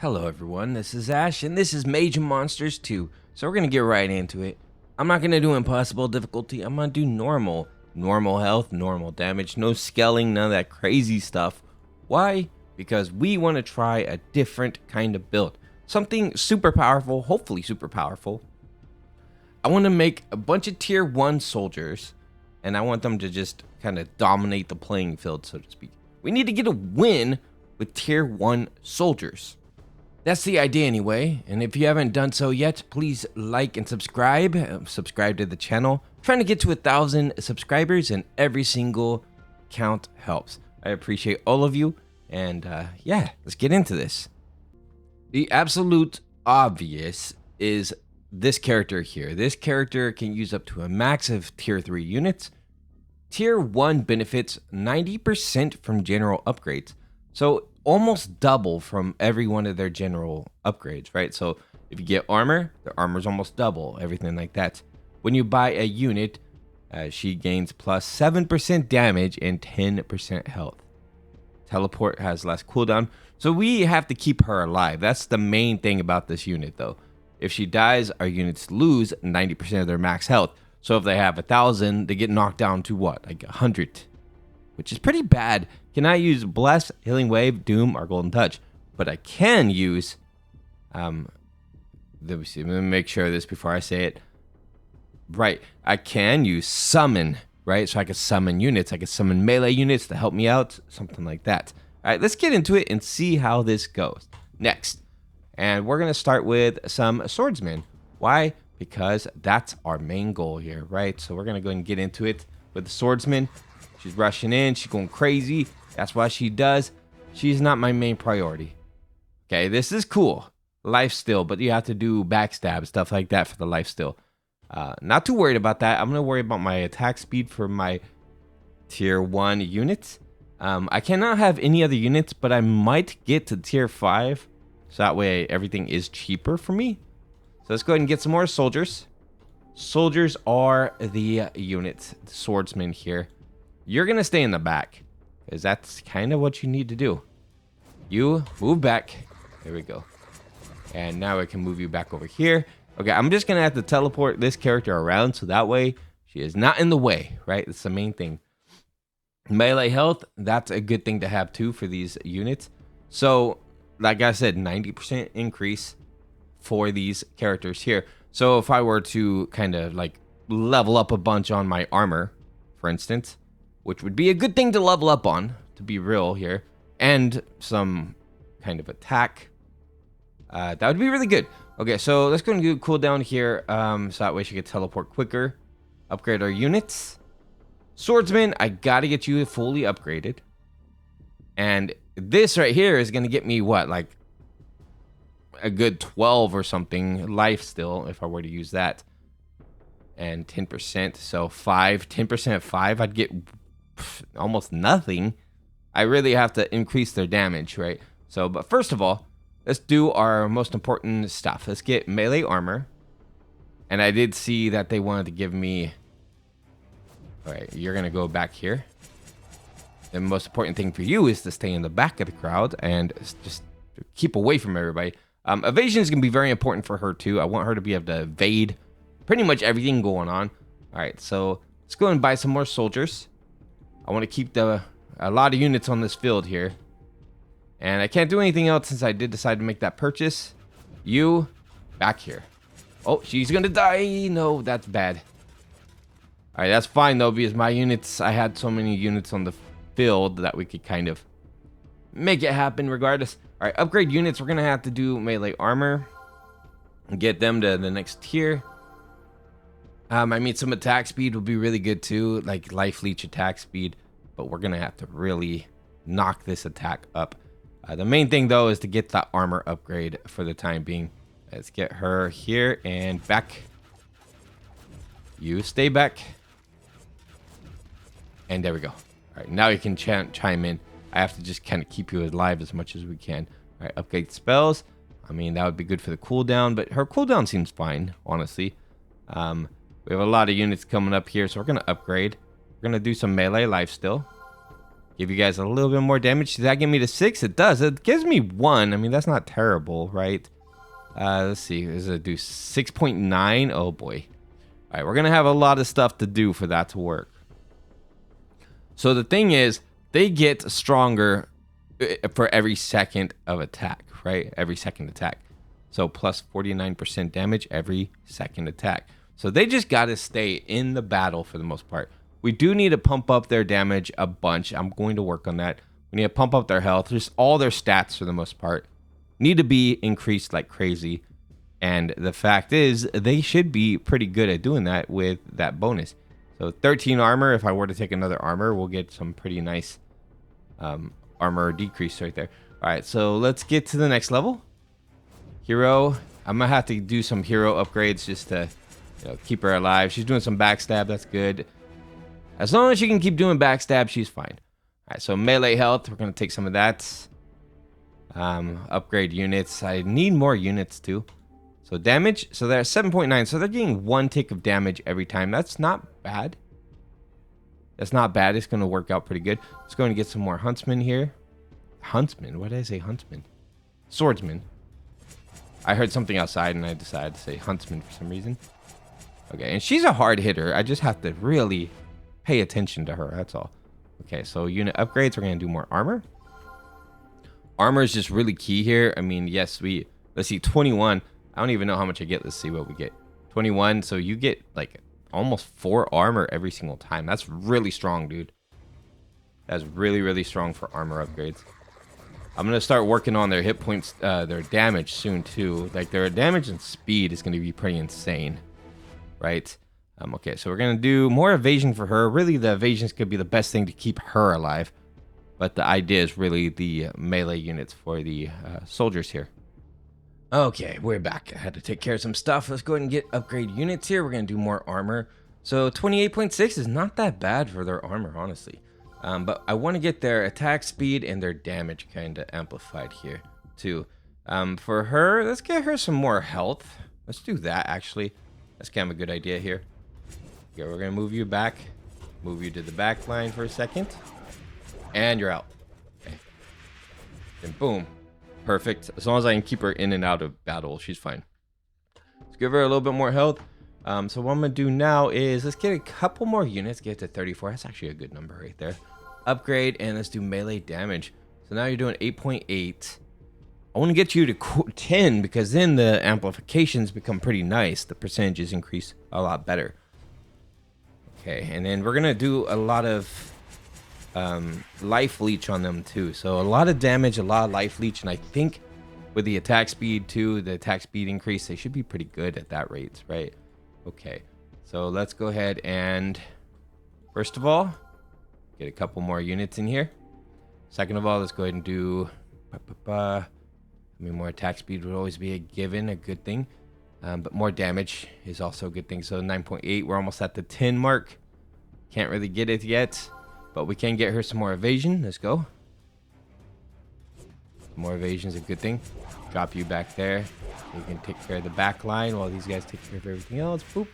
Hello everyone, this is Ash, and this is Mage Monsters 2, so we're gonna get right into it. I'm not gonna do impossible difficulty, I'm gonna do normal. Normal health, normal damage, no scaling, none of that crazy stuff. Why? Because we want to try a different kind of build. Something super powerful, hopefully super powerful. I want to make a bunch of tier 1 soldiers, and I want them to just kind of dominate the playing field, so to speak. We need to get a win with tier 1 soldiers. That's the idea anyway, and if you haven't done so yet, please like and subscribe. Subscribe to the channel. Trying to get to 1,000 subscribers, and every single count helps. I appreciate all of you, and yeah, let's get into this. The absolute obvious is this character here. This character can use up to a max of tier 3 units. Tier 1 benefits 90% from general upgrades. So almost double from every one of their general upgrades, right? So if you get armor, their armor's almost double, everything like that. When you buy a unit, she gains plus 7% damage and 10% health. Teleport has less cooldown, so we have to keep her alive. That's the main thing about this unit, though. If she dies, our units lose 90% of their max health. So if they have 1,000, they get knocked down to what? Like 100, which is pretty bad. Cannot use Bless, Healing Wave, Doom, or Golden Touch, but I can use, let me see, let me make sure of this before I say it. Right, I can use Summon, right? So I can summon units, I can summon melee units to help me out, something like that. All right, let's get into it and see how this goes. Next, and we're gonna start with some Swordsmen. Why? Because that's our main goal here, right? So we're gonna go and get into it with the Swordsman. She's rushing in, she's going crazy. That's why she does. She's not my main priority. Okay, this is cool. Life steal, but you have to do backstab, stuff like that for the life steal. Not too worried about that. I'm going to worry about my attack speed for my tier 1 units. I cannot have any other units, but I might get to tier 5. So that way everything is cheaper for me. So let's go ahead and get some more soldiers. Soldiers are the units, the swordsmen here. You're going to stay in the back, because that's kind of what you need to do. You move back. There we go. And now I can move you back over here. Okay, I'm just going to have to teleport this character around, so that way she is not in the way, right? That's the main thing. Melee health, that's a good thing to have too for these units. So, like I said, 90% increase for these characters here. So if I were to kind of like level up a bunch on my armor, for instance, which would be a good thing to level up on, to be real here, and some kind of attack, that would be really good. Okay, so let's go and do a cooldown here, so that way she can teleport quicker. Upgrade our units. Swordsman, I gotta get you fully upgraded. And this right here is gonna get me what, like a good 12 or something life still, if I were to use that. And 10%, so 10% of 5, I'd get almost nothing. I really have to increase their damage, right? So, but first of all, let's do our most important stuff. Let's get melee armor. And I did see that they wanted to give me... Alright, you're going to go back here. The most important thing for you is to stay in the back of the crowd and just keep away from everybody. Evasion is going to be very important for her too. I want her to be able to evade pretty much everything going on. Alright, so let's go and buy some more soldiers. I want to keep a lot of units on this field here. And I can't do anything else since I did decide to make that purchase. You, back here. Oh, she's going to die. No, that's bad. Alright, that's fine though, because my units, I had so many units on the field that we could kind of make it happen regardless. Alright, upgrade units. We're going to have to do melee armor and get them to the next tier. I mean, some attack speed will be really good too, like life leech attack speed, but we're gonna have to really knock this attack up. The main thing though is to get that armor upgrade for the time being. Let's get her here and back. You stay back. And there we go. All right, now you can chime in. I have to just kind of keep you alive as much as we can. All right, upgrade spells. I mean, that would be good for the cooldown, but her cooldown seems fine, honestly. We have a lot of units coming up here, so we're going to upgrade. We're going to do some melee life still. give you guys a little bit more damage. Does that give me to 6? It does. It gives me 1. I mean, that's not terrible, right? Let's see. Does it do 6.9? Oh, boy. All right, we're going to have a lot of stuff to do for that to work. So the thing is, they get stronger for every second of attack, right? Every second attack. So plus 49% damage every second attack. So they just got to stay in the battle for the most part. We do need to pump up their damage a bunch. I'm going to work on that. We need to pump up their health. Just all their stats for the most part need to be increased like crazy. And the fact is, they should be pretty good at doing that with that bonus. So 13 armor. If I were to take another armor, we'll get some pretty nice armor decrease right there. All right, so let's get to the next level. Hero. I'm going to have to do some hero upgrades just to keep her alive. She's doing some backstab. That's good. As long as she can keep doing backstab, she's fine. All right, so melee health. We're going to take some of that. Upgrade units. I need more units too. So damage. So they're 7.9. So they're getting 1 tick of damage every time. That's not bad. That's not bad. It's going to work out pretty good. Let's go and get some more huntsmen here. Huntsman? What did I say? Huntsman. Swordsmen. I heard something outside and I decided to say huntsman for some reason. Okay, and she's a hard hitter. I just have to really pay attention to her. That's all. Okay, so unit upgrades. We're going to do more armor. Armor is just really key here. I mean, yes, let's see, 21. I don't even know how much I get. Let's see what we get. 21. So you get like almost 4 armor every single time. That's really strong, dude. That's really, really strong for armor upgrades. I'm going to start working on their hit points, their damage soon too. Like their damage and speed is going to be pretty insane, right? Okay, so we're going to do more evasion for her. Really, the evasions could be the best thing to keep her alive. But the idea is really the melee units for the soldiers here. Okay, we're back. I had to take care of some stuff. Let's go ahead and get upgrade units here. We're going to do more armor. So 28.6 is not that bad for their armor, honestly. But I want to get their attack speed and their damage kind of amplified here, too. For her, let's get her some more health. Let's do that, actually. That's kind of a good idea here. Okay, we're going to move you back. Move you to the back line for a second. And you're out. Okay. And boom. Perfect. As long as I can keep her in and out of battle, she's fine. Let's give her a little bit more health. So what I'm going to do now is let's get a couple more units. Get to 34. That's actually a good number right there. Upgrade, and let's do melee damage. So now you're doing 8.8. I want to get you to 10 because then the amplifications become pretty nice. The percentages increase a lot better. Okay, and then we're going to do a lot of life leech on them too. So a lot of damage, a lot of life leech, and I think with the attack speed too, the attack speed increase, they should be pretty good at that rate, right? Okay, so let's go ahead and first of all get a couple more units in here. Second of all, let's go ahead and do I mean, more attack speed would always be a given, a good thing, but more damage is also a good thing. So 9.8, we're almost at the 10 mark. Can't really get it yet, but we can get her some more evasion. Let's go. More evasion is a good thing. Drop you back there. You can take care of the back line while these guys take care of everything else. Boop.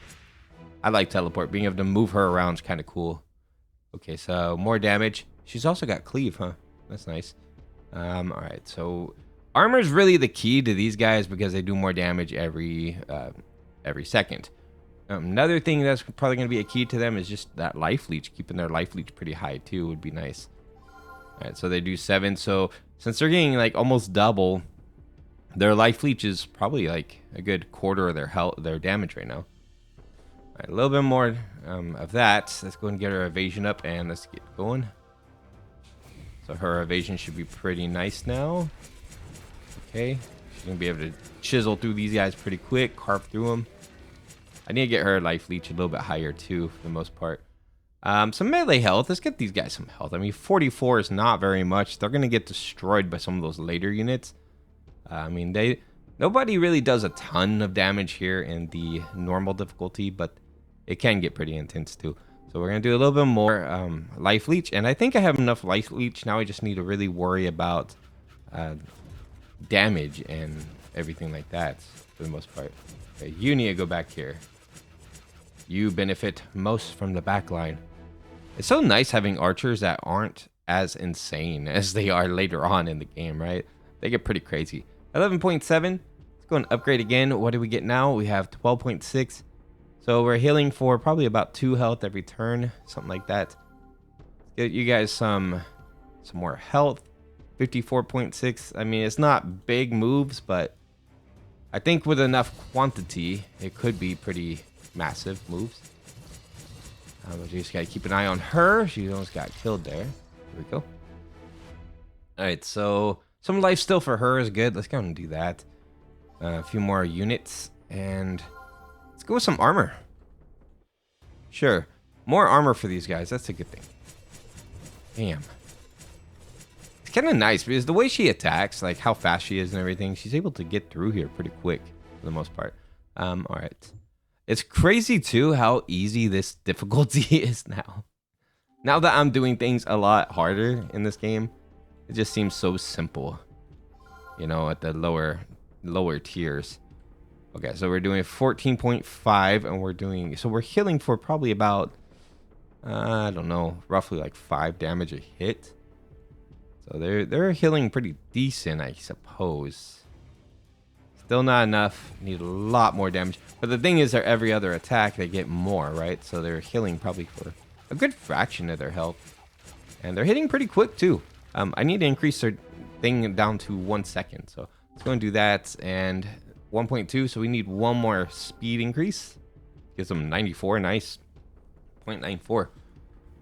I like teleport. Being able to move her around is kind of cool. Okay, so more damage. She's also got cleave, huh? That's nice. All right, so armor is really the key to these guys because they do more damage every second. Another thing that's probably going to be a key to them is just that life leech. Keeping their life leech pretty high too would be nice. All right, so they do 7. So since they're getting like almost double, their life leech is probably like a good quarter of their health, their damage right now. All right, a little bit more of that. Let's go and get her evasion up and let's get going. So her evasion should be pretty nice now. Okay, she's gonna be able to chisel through these guys pretty quick, carve through them. I need to get her life leech a little bit higher too, for the most part. Some melee health. Let's get these guys some health. I mean, 44 is not very much. They're gonna get destroyed by some of those later units. I mean, nobody really does a ton of damage here in the normal difficulty, but it can get pretty intense too. So we're gonna do a little bit more life leech, and I think I have enough life leech now. I just need to really worry about damage and everything like that for the most part. Okay, you need to go back here. You benefit most from the back line. It's so nice having archers that aren't as insane as they are later on in the game, right? They get pretty crazy. 11.7. Let's go and upgrade again. What do we get now? We have 12.6. So we're healing for probably about 2 health every turn, something like that. Get you guys some more health. 54.6. I mean, it's not big moves, but I think with enough quantity, it could be pretty massive moves. We just gotta keep an eye on her. She almost got killed there. Here we go. All right, so some life still for her is good. Let's go and do that. A few more units, and let's go with some armor. Sure, more armor for these guys. That's a good thing. Damn. It's kind of nice because the way she attacks, like how fast she is and everything, she's able to get through here pretty quick for the most part. All right. It's crazy too how easy this difficulty is now. Now that I'm doing things a lot harder in this game, it just seems so simple. You know, at the lower tiers. Okay, so we're doing 14.5 and we're healing for probably about I don't know, roughly like 5 damage a hit. So they're healing pretty decent, I suppose. Still not enough. Need a lot more damage. But the thing is, their every other attack, they get more, right? So they're healing probably for a good fraction of their health. And they're hitting pretty quick, too. I need to increase their thing down to 1 second. So let's go and do that. And 1.2, so we need one more speed increase. Gives them 94, nice. 0.94.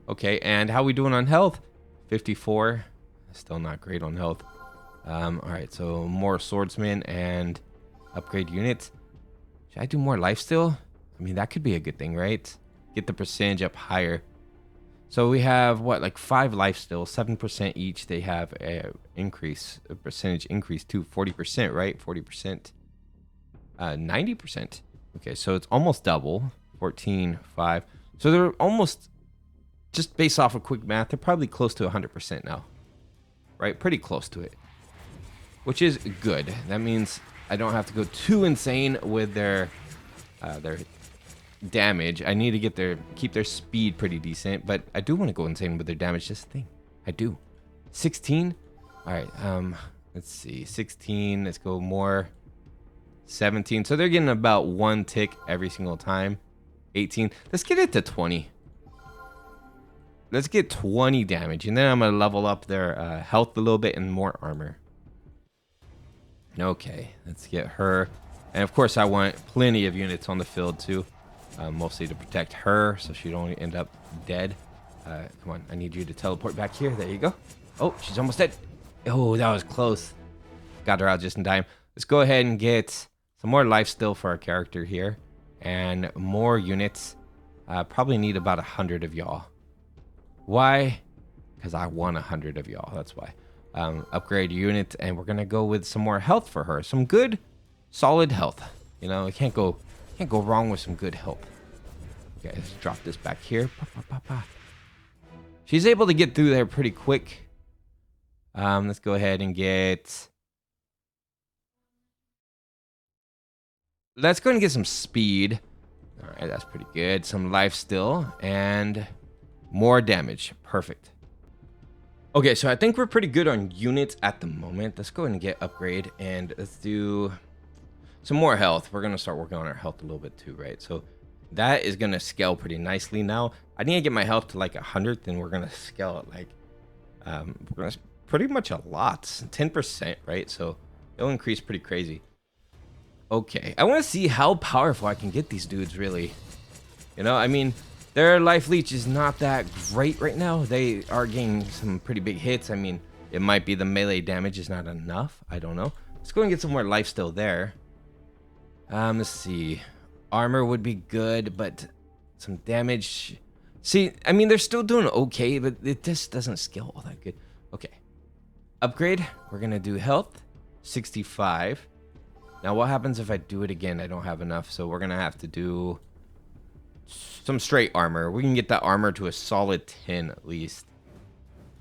Okay, and how we doing on health? 54. Still not great on health. All right, so more swordsmen and upgrade units. Should I do more life still? I mean, that could be a good thing, right? Get the percentage up higher. So we have what, like 5 life still, 7% each. They have a percentage increase to 40%, right? 40%, 90%. Okay, so it's almost double. 14, 5. So they're almost, just based off of quick math, they're probably close to 100% now, right? Pretty close to it, which is good. That means I don't have to go too insane with their damage. I need to keep their speed pretty decent, but I do want to go insane with their damage. Just think, I do. 16. All right. Let's see. 16. Let's go more. 17. So they're getting about 1 tick every single time. 18. Let's get it to 20. Let's get 20 damage, and then I'm gonna level up their health a little bit and more armor. Okay, let's get her. And of course I want plenty of units on the field too, mostly to protect her so she don't end up dead. Come on, I need you to teleport back here. There you go. Oh, she's almost dead. Oh, that was close. Got her out just in time. Let's go ahead and get some more life still for our character here, and more units. Probably need about 100 of y'all. Why? Because I want 100 of y'all. That's why. Upgrade unit, and we're gonna go with some more health for her. Some good, solid health. You know, you can't go wrong with some good health. Okay, let's drop this back here. She's able to get through there pretty quick. Let's go ahead and get. Let's go and get some speed. All right, that's pretty good. Some life still, and more damage. Perfect. Okay, so I think we're pretty good on units at the moment. Let's go ahead and get upgrade, and let's do some more health. We're gonna start working on our health a little bit too, right? So that is gonna scale pretty nicely now. I need to get my health to like 100, then we're gonna scale it like we're gonna pretty much a lot, 10%, right? So it'll increase pretty crazy. Okay, I want to see how powerful I can get these dudes, really. You know, I mean, their life leech is not that great right now. They are getting some pretty big hits. I mean, it might be the melee damage is not enough. I don't know. Let's go and get some more life still there. Let's see. Armor would be good, but some damage. See, I mean, they're still doing okay, but it just doesn't scale all that good. Okay. Upgrade. We're going to do health. 65. Now, what happens if I do it again? I don't have enough, so we're going to have to do some straight armor. We can get that armor to a solid 10 at least.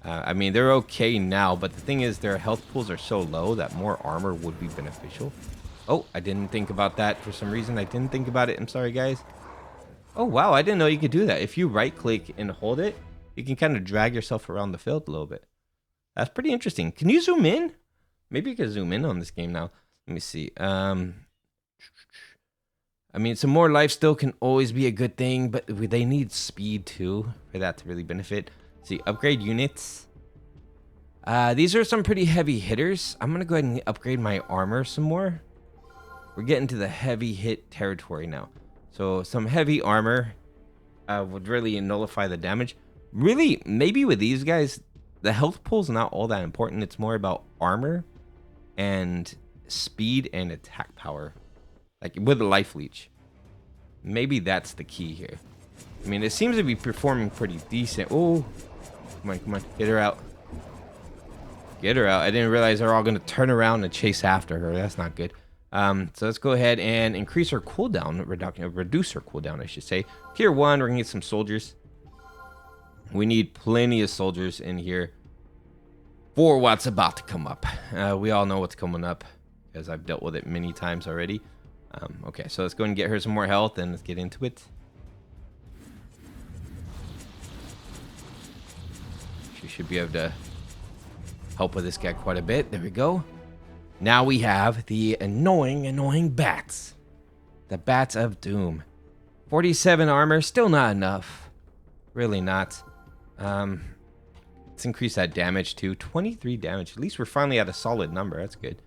I mean, they're okay now, but the thing is their health pools are so low that more armor would be beneficial. Oh, I didn't think about that for some reason. I didn't think about it. I'm sorry, guys. Oh, wow. I didn't know you could do that. If you right click and hold it, you can kind of drag yourself around the field a little bit. That's pretty interesting. Can you zoom in? Maybe you can zoom in on this game now. Let me see. I mean, some more life still can always be a good thing, but they need speed too for that to really benefit. See, upgrade units. These are some pretty heavy hitters. I'm gonna go ahead and upgrade my armor some more. We're getting to the heavy hit territory now. So some heavy armor would really nullify the damage. Really, maybe with these guys, the health pool's not all that important. It's more about armor and speed and attack power. Like with a life leech. Maybe that's the key here. I mean, it seems to be performing pretty decent. Oh, come on, come on. Get her out. Get her out. I didn't realize they're all going to turn around and chase after her. That's not good. So let's go ahead and increase her cooldown. Reduce her cooldown, I should say. Tier 1, we're going to get some soldiers. We need plenty of soldiers in here for what's about to come up. We all know what's coming up because I've dealt with it many times already. Okay, so let's go and get her some more health and let's get into it. She should be able to help with this guy quite a bit. There we go. Now we have the annoying bats. The bats of doom. 47 armor, still not enough. Really not. Let's increase that damage to 23 damage. At least we're finally at a solid number. That's good.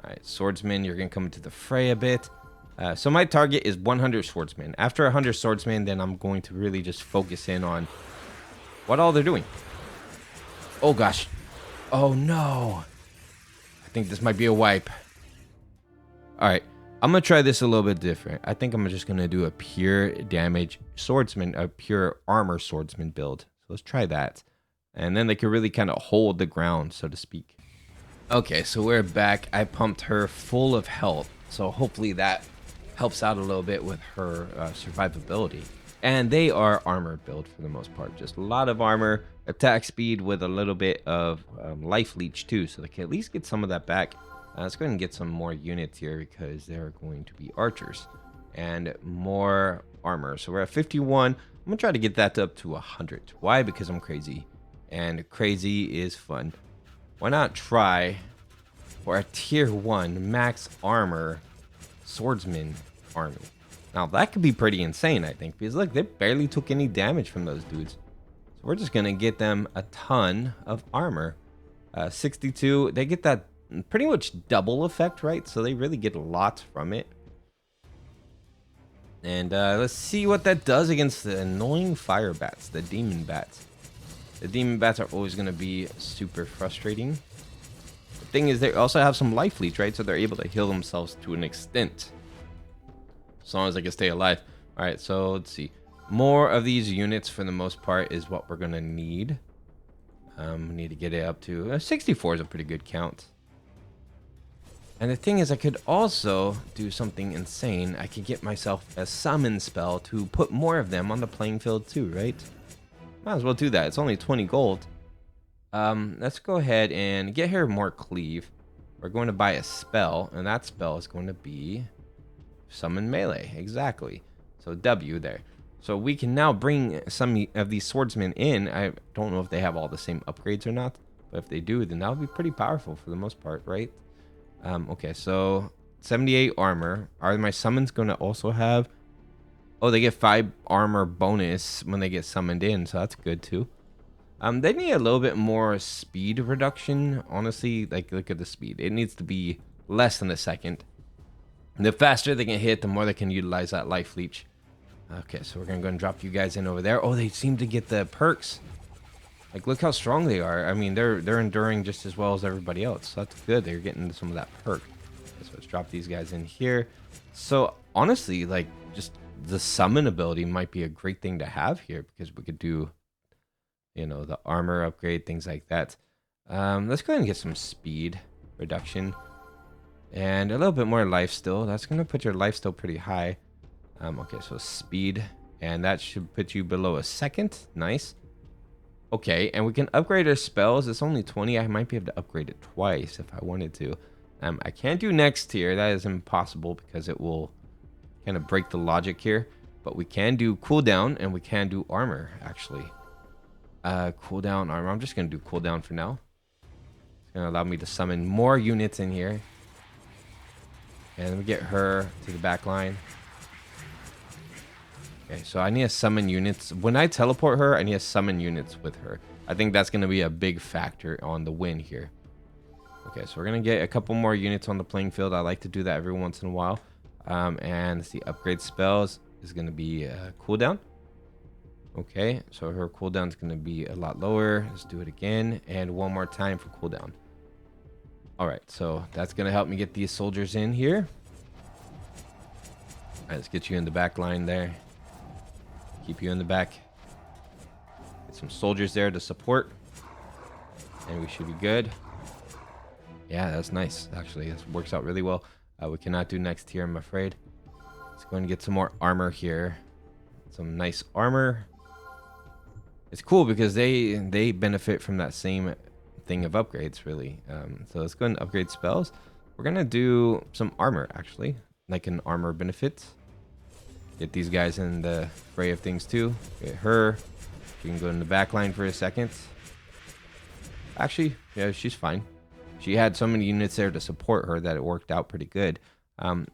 Alright, swordsmen, you're going to come into the fray a bit. So my target is 100 swordsmen. After 100 swordsmen, then I'm going to really just focus in on what all they're doing. Oh gosh. Oh no. I think this might be a wipe. Alright, I'm going to try this a little bit different. I think I'm just going to do a pure damage swordsman, a pure armor swordsman build. So let's try that. And then they can really kind of hold the ground, so to speak. Okay, so we're back. I pumped her full of health, so hopefully that helps out a little bit with her survivability. And they are armor build for the most part. Just a lot of armor, attack speed with a little bit of life leech too, so they can at least get some of that back. Let's go ahead and get some more units here because they're going to be archers. And more armor. So we're at 51. I'm going to try to get that up to 100. Why? Because I'm crazy. And crazy is fun. Why not try for a tier 1 max armor swordsman army? Now that could be pretty insane, I think, because look, they barely took any damage from those dudes. So we're just gonna get them a ton of armor. 62, they get that pretty much double effect, right? So they really get a lot from it. And let's see what that does against the annoying Firebats, the demon bats. The demon bats are always going to be super frustrating. The thing is, they also have some life leech, right? So they're able to heal themselves to an extent. As long as they can stay alive. Alright, so let's see. More of these units, for the most part, is what we're going to need. We need to get it up to... 64 is a pretty good count. And the thing is, I could also do something insane. I could get myself a summon spell to put more of them on the playing field too, right? Might as well do that. It's only 20 gold. Let's go ahead and get her more cleave. We're going to buy a spell, and that spell is going to be summon melee. Exactly. So W there. So we can now bring some of these swordsmen in. I don't know if they have all the same upgrades or not, but if they do, then that would be pretty powerful for the most part, right? Okay, so 78 armor. Are my summons going to also have... Oh, they get 5 armor bonus when they get summoned in, so that's good too. They need a little bit more speed reduction. Honestly, like, look at the speed. It needs to be less than a second. The faster they can hit, the more they can utilize that life leech. Okay, so we're going to go and drop you guys in over there. Oh, they seem to get the perks. Like, look how strong they are. I mean, they're enduring just as well as everybody else. So that's good. They're getting some of that perk. Okay, so let's drop these guys in here. So, honestly, like, just... the summon ability might be a great thing to have here because we could do, you know, the armor upgrade, things like that. Let's go ahead and get some speed reduction and a little bit more life still. That's going to put your life still pretty high. Okay, so speed, and that should put you below a second. Nice. Okay, and we can upgrade our spells. It's only 20. I might be able to upgrade it twice if I wanted to. I can't do next tier. That is impossible because it will kind of break the logic here, but we can do cooldown and we can do armor actually. cooldown armor. I'm just gonna do cooldown for now. It's gonna allow me to summon more units in here. And we get her to the back line. Okay, so I need to summon units. When I teleport her, I need to summon units with her. I think that's gonna be a big factor on the win here. Okay, so we're gonna get a couple more units on the playing field. I like to do that every once in a while. And the upgrade spells is gonna be cooldown. Okay, so her cooldown is gonna be a lot lower. Let's do it again, and one more time for cooldown. All right, so that's gonna help me get these soldiers in here. All right, let's get you in the back line there. Keep you in the back. Get some soldiers there to support, and we should be good. Yeah, that's nice. Actually, this works out really well. We cannot do next tier, I'm afraid. Let's go and get some more armor here. Some nice armor. It's cool because they benefit from that same thing of upgrades, really. So let's go and upgrade spells. We're gonna do some armor, actually, like an armor benefit. Get these guys in the fray of things too. Get her. She can go in the back line for a second. Actually, yeah, she's fine. She had so many units there to support her that it worked out pretty good.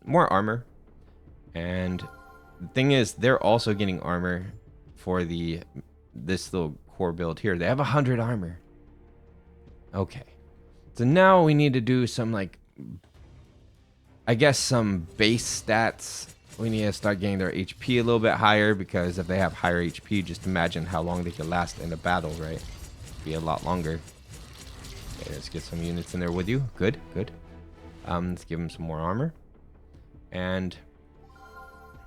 More armor. And the thing is, they're also getting armor for this little core build here. They have 100 armor. Okay. So now we need to do some, like, I guess some base stats. We need to start getting their HP a little bit higher, because if they have higher HP, just imagine how long they could last in a battle, right? Be a lot longer. Okay, let's get some units in there with you. Good, good. Let's give them some more armor. And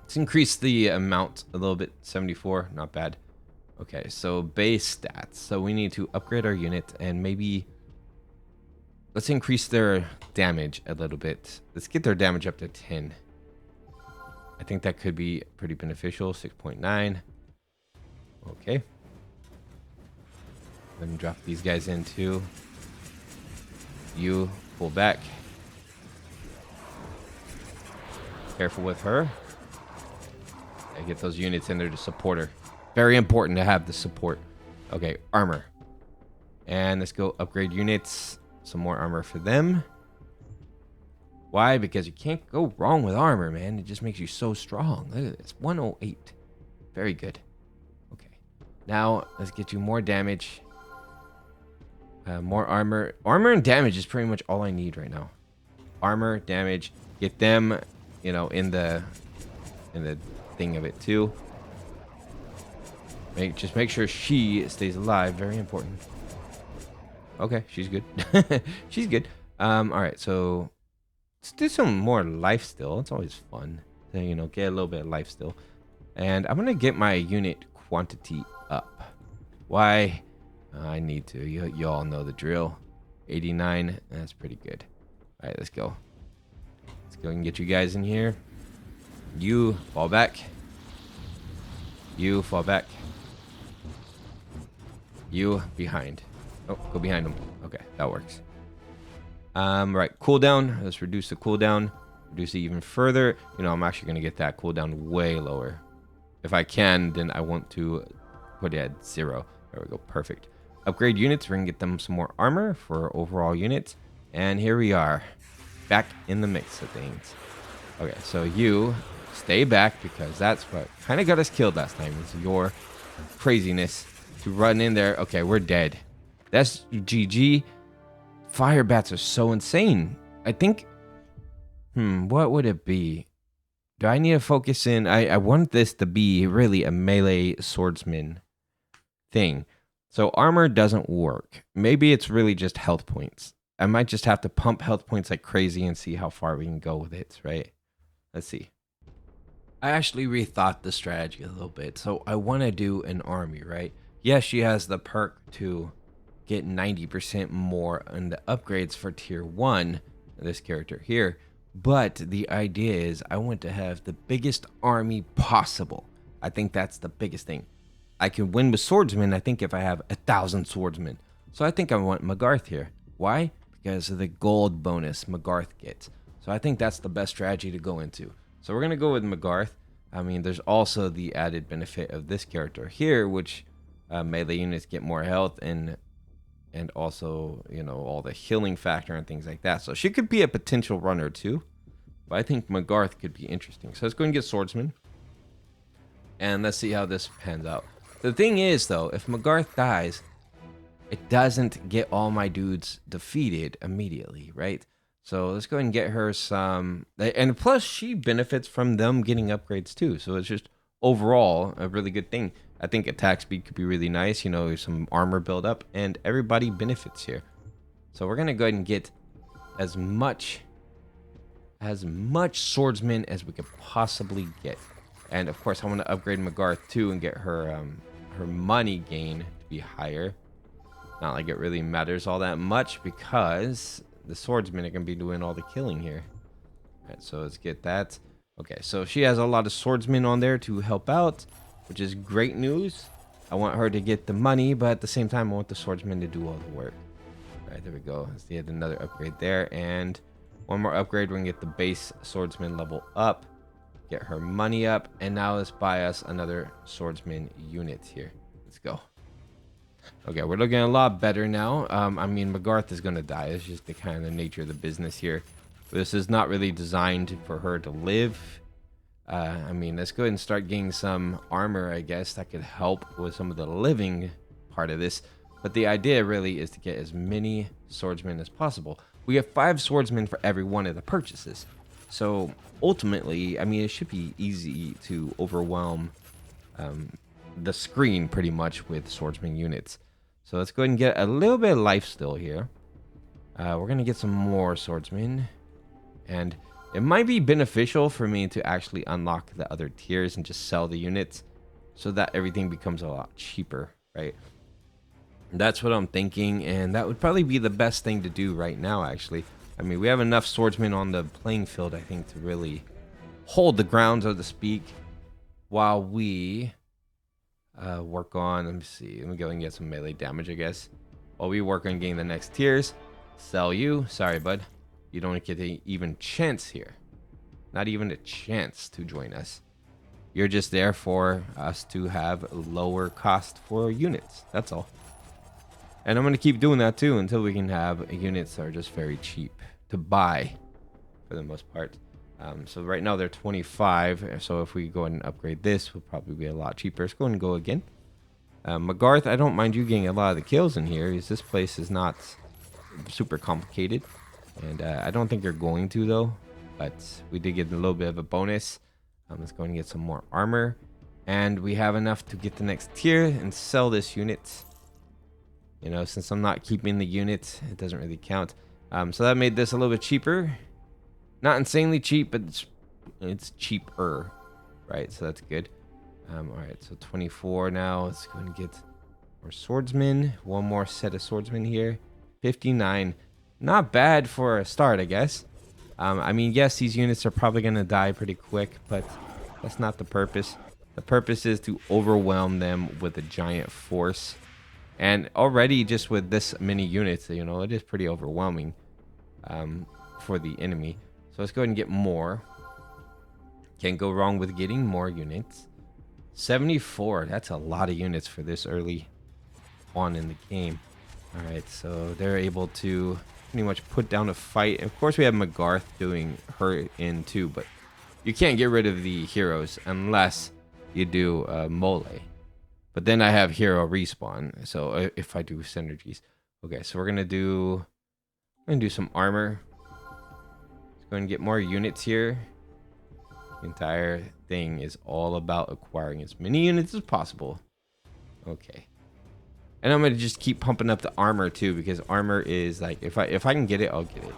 let's increase the amount a little bit. 74, not bad. Okay, so base stats. So we need to upgrade our unit, and maybe let's increase their damage a little bit. Let's get their damage up to 10. I think that could be pretty beneficial. 6.9. Okay. Let me drop these guys in too. You pull back. Careful with her. And get those units in there to support her. Very important to have the support. Okay, armor. And let's go upgrade units. Some more armor for them. Why? Because you can't go wrong with armor, man. It just makes you so strong. Look at this. 108. Very good. Okay. Now, let's get you more damage. More armor. Armor and damage is pretty much all I need right now. Armor, damage. Get them, you know, in the thing of it too. Just make sure she stays alive. Very important. Okay, she's good. She's good. All right, so let's do some more life still. It's always fun to, you know, get a little bit of life still. And I'm gonna get my unit quantity up. Why? I need to. You all know the drill. 89. That's pretty good. All right, let's go. Let's go and get you guys in here. You fall back. You fall back. You behind. Oh, go behind them. Okay, that works. Right, cooldown. Let's reduce the cooldown. Reduce it even further. You know, I'm actually gonna get that cooldown way lower. If I can, then I want to put it at 0. There we go. Perfect. Upgrade units. We're gonna get them some more armor for overall units. And here we are, back in the mix of things. Okay, so you stay back, because that's what kind of got us killed last time. Is your craziness to run in there. Okay, we're dead. That's GG. Firebats are so insane. I think, what would it be? Do I need to focus in? I want this to be really a melee swordsman thing. So armor doesn't work. Maybe it's really just health points. I might just have to pump health points like crazy and see how far we can go with it, right? Let's see. I actually rethought the strategy a little bit. So I want to do an army, right? Yes, she has the perk to get 90% more on the upgrades for tier 1, this character here. But the idea is I want to have the biggest army possible. I think that's the biggest thing. I can win with swordsmen, I think, if I have 1,000 swordsmen. So I think I want Magarth here. Why? Because of the gold bonus Magarth gets. So I think that's the best strategy to go into. So we're going to go with Magarth. I mean, there's also the added benefit of this character here, which melee units get more health and also, you know, all the healing factor and things like that. So she could be a potential runner too. But I think Magarth could be interesting. So let's go and get Swordsman. And let's see how this pans out. The thing is, though, if Magarth dies, it doesn't get all my dudes defeated immediately, right? So let's go ahead and get her some. And plus, she benefits from them getting upgrades too. So it's just overall a really good thing. I think attack speed could be really nice. You know, some armor build up, and everybody benefits here. So we're going to go ahead and get as much swordsmen as we could possibly get. And of course, I want to upgrade Magarth too and get her her money gain to be higher. Not like it really matters all that much because the swordsmen are going to be doing all the killing here. All right, so let's get that. Okay, so she has a lot of swordsmen on there to help out, which is great news. I want her to get the money, but at the same time, I want the swordsmen to do all the work. All right, there we go. Let's get another upgrade there. And one more upgrade, we're going to get the base swordsman level up. Get her money up. And now let's buy us another swordsman unit here. Let's go. Okay, we're looking a lot better now. I mean, Magarth is going to die. It's just the kind of nature of the business here. This is not really designed for her to live. I mean, let's go ahead and start getting some armor, I guess, that could help with some of the living part of this. But the idea really is to get as many swordsmen as possible. We have 5 swordsmen for every one of the purchases. So ultimately, I mean, it should be easy to overwhelm the screen pretty much with swordsman units. So let's go ahead and get a little bit of life still here. We're going to get some more swordsmen. And it might be beneficial for me to actually unlock the other tiers and just sell the units so that everything becomes a lot cheaper, right? That's what I'm thinking, and that would probably be the best thing to do right now, actually. I mean, we have enough swordsmen on the playing field, I think, to really hold the ground, so to speak, while we work on, let me see, let me go and get some melee damage, I guess. While we work on getting the next tiers, sell you. Sorry, bud. You don't get an even chance here. Not even a chance to join us. You're just there for us to have lower cost for units. That's all. And I'm going to keep doing that too until we can have units that are just very cheap to buy for the most part. So right now they're 25. So if we go ahead and upgrade this, we'll probably be a lot cheaper. Let's go and go again. Magarth, I don't mind you getting a lot of the kills in here, because this place is not super complicated. And I don't think you're going to, though. But we did get a little bit of a bonus. Let's go and get some more armor. And we have enough to get the next tier and sell this unit. You know, since I'm not keeping the unit, it doesn't really count. So that made this a little bit cheaper. Not insanely cheap, but it's cheaper, right? So that's good. All right, so 24 now. Let's go and get more swordsmen. One more set of swordsmen here. 59. Not bad for a start, I guess. I mean, yes, these units are probably going to die pretty quick, but that's not the purpose. The purpose is to overwhelm them with a giant force. And already, just with this many units, you know, it is pretty overwhelming for the enemy. So let's go ahead and get more. Can't go wrong with getting more units. 74. That's a lot of units for this early on in the game. All right, so they're able to pretty much put down a fight. Of course, we have Magarth doing her in too, but you can't get rid of the heroes unless you do mole. But then I have hero respawn. So if I do synergies, okay. So we're gonna do some armor. Let's go and get more units here. The entire thing is all about acquiring as many units as possible. Okay. And I'm gonna just keep pumping up the armor too, because armor is like, if I can get it, I'll get it.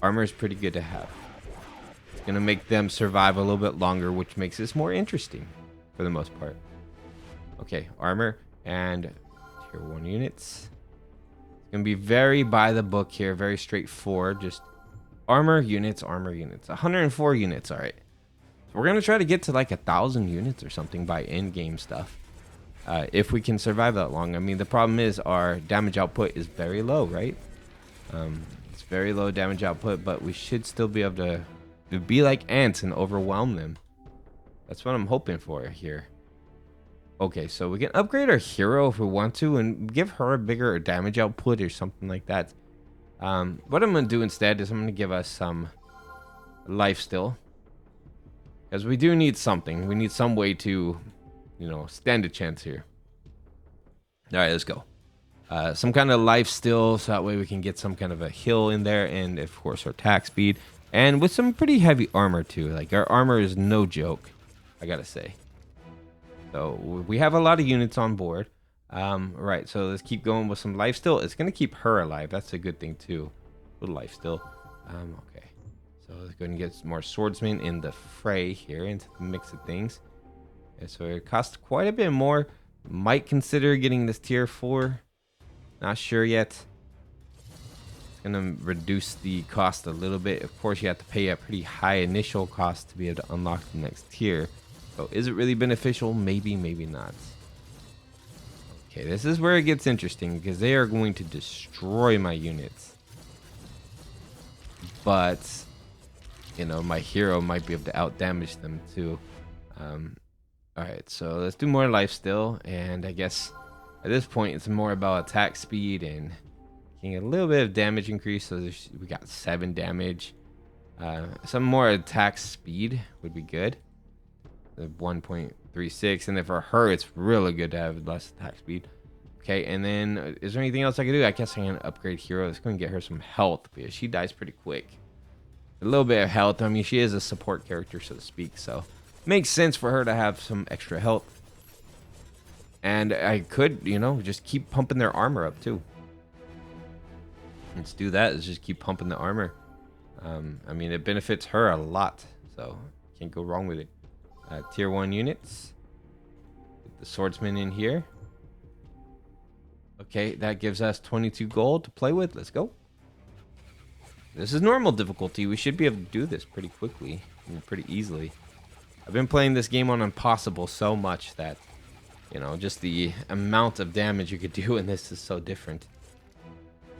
Armor is pretty good to have. It's gonna make them survive a little bit longer, which makes this more interesting for the most part. Okay, armor and tier 1 units. It's gonna be very by the book here, very straightforward. Just armor units, armor units. 104 units. All right. So we're gonna try to get to like 1,000 units or something by end game stuff. If we can survive that long. I mean, the problem is our damage output is very low, right? It's very low damage output, but we should still be able to be like ants and overwhelm them. That's what I'm hoping for here. Okay, so we can upgrade our hero if we want to and give her a bigger damage output or something like that. What I'm going to do instead is I'm going to give us some life still. Because we do need something. We need some way to, you know, stand a chance here. All right, let's go. Some kind of life still, so that way we can get some kind of a heal in there. And, of course, our attack speed. And with some pretty heavy armor, too. Like, our armor is no joke, I got to say. So, we have a lot of units on board. Right, so let's keep going with some life still. It's going to keep her alive. That's a good thing, too. A little life still. Okay. So let's go and get some more swordsmen in the fray here, into the mix of things. Okay, so it costs quite a bit more. Might consider getting this tier 4. Not sure yet. It's going to reduce the cost a little bit. Of course, you have to pay a pretty high initial cost to be able to unlock the next tier. So is it really beneficial? Maybe, maybe not. Okay, this is where it gets interesting because they are going to destroy my units. But, you know, my hero might be able to out-damage them too. Alright, so let's do more life still. And I guess at this point, it's more about attack speed and getting a little bit of damage increase. So we got 7 damage. Some more attack speed would be good. 1.36, and then for her it's really good to have less attack speed. Okay, and then is there anything else I can do? I guess I'm gonna upgrade hero. Let's go and get her some health because she dies pretty quick. A little bit of health. I mean, she is a support character, so to speak, so makes sense for her to have some extra health. And I could, you know, just keep pumping their armor up too. Let's do that. Let's just keep pumping the armor. I mean, it benefits her a lot, so can't go wrong with it. Tier 1 units. Get the swordsman in here. Okay, that gives us 22 gold to play with. Let's go. This is normal difficulty. We should be able to do this pretty quickly and pretty easily. I've been playing this game on impossible so much that, you know, just the amount of damage you could do in this is so different.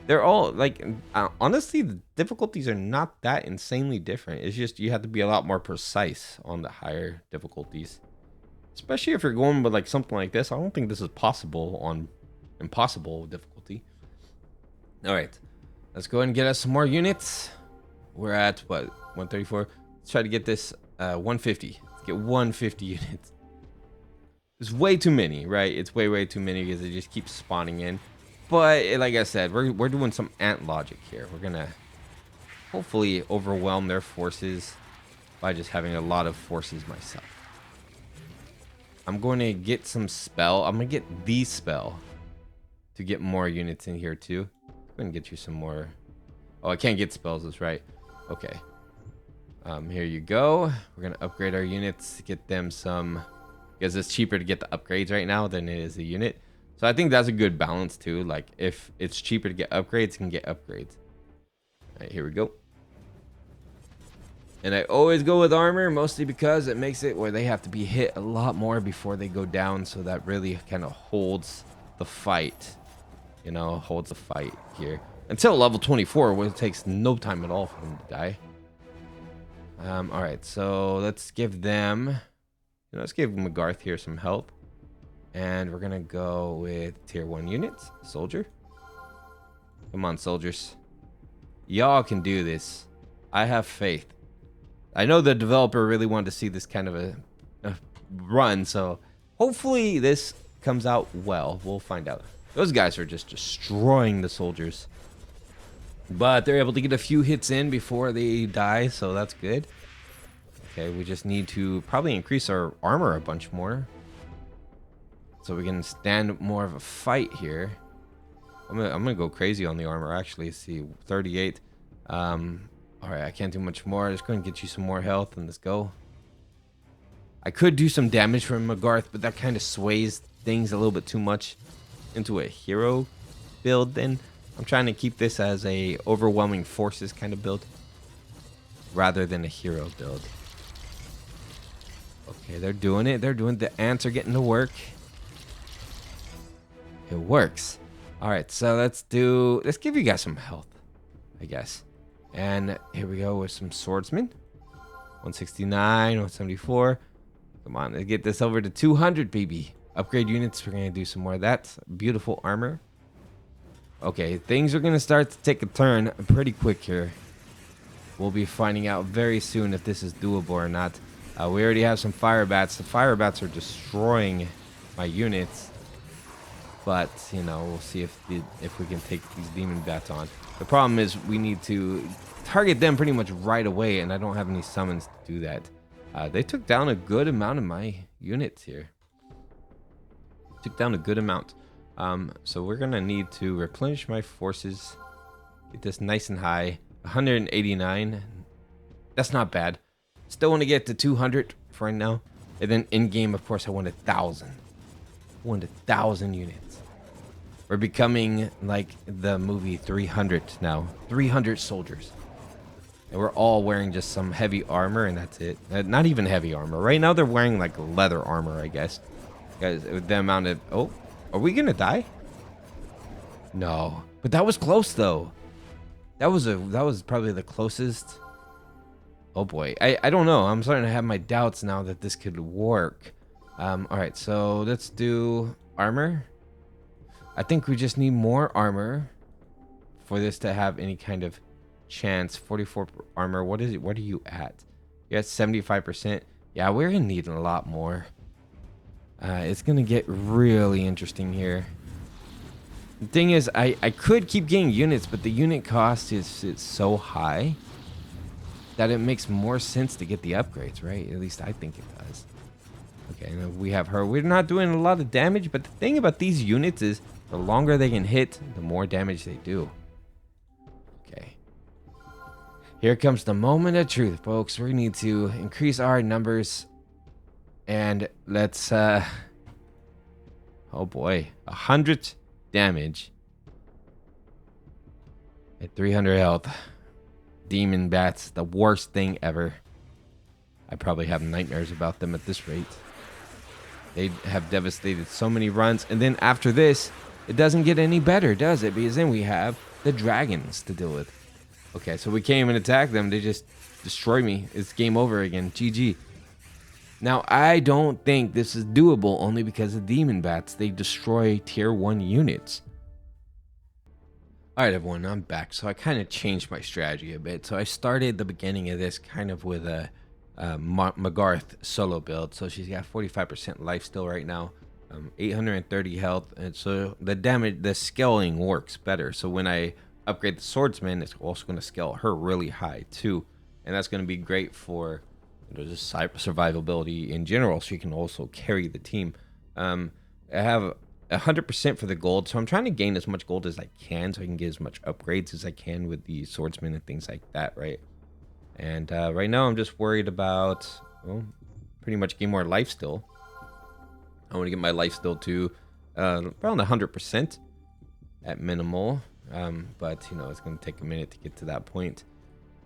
They're all, like, honestly, the difficulties are not that insanely different. It's just you have to be a lot more precise on the higher difficulties. Especially if you're going with, like, something like this. I don't think this is possible on impossible difficulty. Alright. Let's go ahead and get us some more units. We're at, what, 134? Let's try to get this 150. Let's get 150 units. It's way too many, right? It's way too many because it just keeps spawning in. But like I said, we're doing some ant logic here. We're gonna hopefully overwhelm their forces by just having a lot of forces myself. I'm going to get some spell. I'm gonna get the spell to get more units in here too. I'm gonna get you some more. Oh, I can't get spells. That's right. Okay. Here you go. We're gonna upgrade our units to get them some, because it's cheaper to get the upgrades right now than it is the unit. So I think that's a good balance too. Like if it's cheaper to get upgrades, you can get upgrades. All right, here we go. And I always go with armor, mostly because it makes it where they have to be hit a lot more before they go down. So that really kind of holds the fight. You know, holds the fight here. Until level 24, where it takes no time at all for them to die. All right, so let's give them, you know, let's give Magarth here some health. And we're gonna go with tier 1 units. Soldier. Come on, soldiers. Y'all can do this. I have faith. I know the developer really wanted to see this kind of a run, so hopefully this comes out well. We'll find out. Those guys are just destroying the soldiers. But they're able to get a few hits in before they die, so that's good. Okay, we just need to probably increase our armor a bunch more, so we can stand more of a fight here. I'm gonna go crazy on the armor actually. Let's see, 38. All right, I can't do much more. Just go and get you some more health and let's go. I could do some damage from Magarth, but that kind of sways things a little bit too much into a hero build. Then I'm trying to keep this as a overwhelming forces kind of build rather than a hero build. Okay, they're doing it. They're doing, the ants are getting to work. It works. All right, so let's give you guys some health, I guess. And here we go with some swordsmen. 169, 174. Come on, let's get this over to 200, baby. Upgrade units, we're gonna do some more of that. Beautiful armor. Okay, things are gonna start to take a turn pretty quick here. We'll be finding out very soon if this is doable or not. We already have some Firebats. The Firebats are destroying my units. But, you know, we'll see if we can take these demon bats on. The problem is we need to target them pretty much right away, and I don't have any summons to do that. They took down a good amount of my units here. Took down a good amount. So we're going to need to replenish my forces. Get this nice and high. 189. That's not bad. Still want to get to 200 for right now. And then in-game, of course, I want 1,000. 1,000 units. We're becoming like the movie 300 now. 300 soldiers. And we're all wearing just some heavy armor, and that's it. Not even heavy armor. Right now, they're wearing like leather armor, I guess. Guys, with the amount of... Oh, are we going to die? No. But that was close, though. That was probably the closest. Oh boy, I don't know. I'm starting to have my doubts now that this could work. All right, so let's do armor. I think we just need more armor for this to have any kind of chance. 44 armor. What is it? What are you at? You're at 75%. Yeah, we're gonna need a lot more. It's gonna get really interesting here. The thing is, I could keep getting units, but the unit cost is so high that it makes more sense to get the upgrades, right? At least I think it does. Okay, and we have her. We're not doing a lot of damage, but the thing about these units is the longer they can hit, the more damage they do. Okay. Here comes the moment of truth, folks. We need to increase our numbers. And let's, oh boy, 100 damage at 300 health. Demon bats, the worst thing ever. I probably have nightmares about them at this rate. They have devastated so many runs, and then after this, it doesn't get any better, does it? Because then we have the dragons to deal with. Okay, so we can't even attack them. They just destroy me. It's game over again. GG. Now, I don't think this is doable only because of demon bats. They destroy tier 1 units. Alright everyone, I'm back. So I kind of changed my strategy a bit. So I started the beginning of this kind of with a Magarth solo build. So she's got 45% life still right now. 830 health. And so the damage, the scaling works better. So when I upgrade the Swordsman, it's also going to scale her really high too. And that's going to be great for just survivability in general, so you can also carry the team. I have 100% for the gold, so I'm trying to gain as much gold as I can so I can get as much upgrades as I can with the swordsmen and things like that, right? And right now I'm just worried about, well, pretty much gain more life still. I want to get my life still to around 100% at minimal, but you know, it's going to take a minute to get to that point.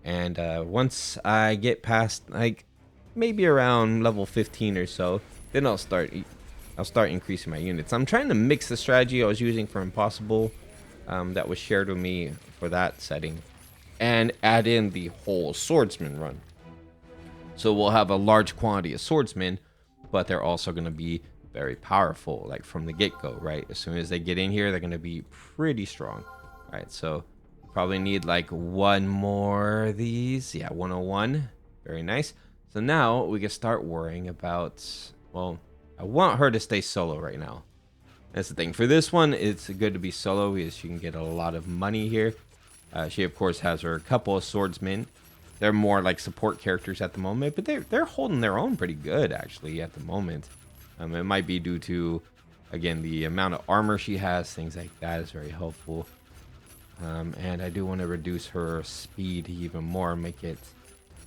And once I get past like maybe around level 15 or so, then I'll start increasing my units. I'm trying to mix the strategy I was using for Impossible that was shared with me for that setting, and add in the whole swordsman run. So we'll have a large quantity of swordsmen, but they're also going to be very powerful, like from the get-go, right? As soon as they get in here, they're going to be pretty strong. All right, so probably need like one more of these. Yeah, 101. Very nice. So now we can start worrying about, well, I want her to stay solo right now. That's the thing. For this one, it's good to be solo because she can get a lot of money here. She, of course, has her couple of swordsmen. They're more like support characters at the moment, but they're holding their own pretty good, actually, at the moment. It might be due to, again, the amount of armor she has. Things like that is very helpful. And I do want to reduce her speed even more, make it